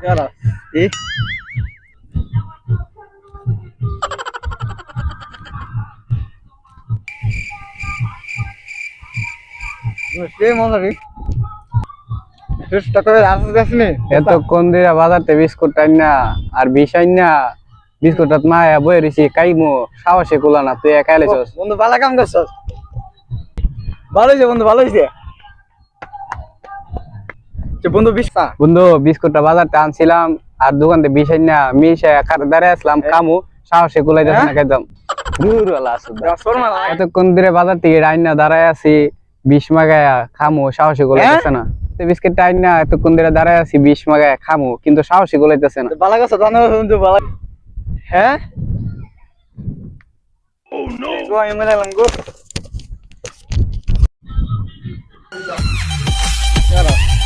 Cara, e? সেই মজা রে চেষ্টা করে আসতেছিস এতক্ষণ ধরে বাজারতে বিস্কুট টাইন না আর বিষাই না বিস্কুটত মায়া বই রইছি কাইমো সাহসে কুলা না তুই একাই লেছস বন্ধু ভালো কাম করছস ভালো হইছে বন্ধু ভালো হইছে বন্ধু বিস্তা বন্ধু বিস্কুটটা বাজারতে আনছিলাম আর দোকানতে বিষাই না মিশে দাঁড়ায় আসলাম কামু সাহসে কুলাইতেছে না একদম দূরওয়ালা আসুদা এতক্ষণ ধরে বাজার থেকে রাইনা দাঁড়ায় আছি বিষ মাগায়া খামু সাহসে কুলাইতেছে না বিস্কিট টাইন না এতক্ষণ ধরে দাঁড়ায় আছি বিষ মাগায়া খামু কিন্তু সাহসে কুলাইতেছে না ভালো করছস ধন্যবাদ বন্ধু ভালো হ্যাঁ ও নো গো আমি লাগলাম গো Cara.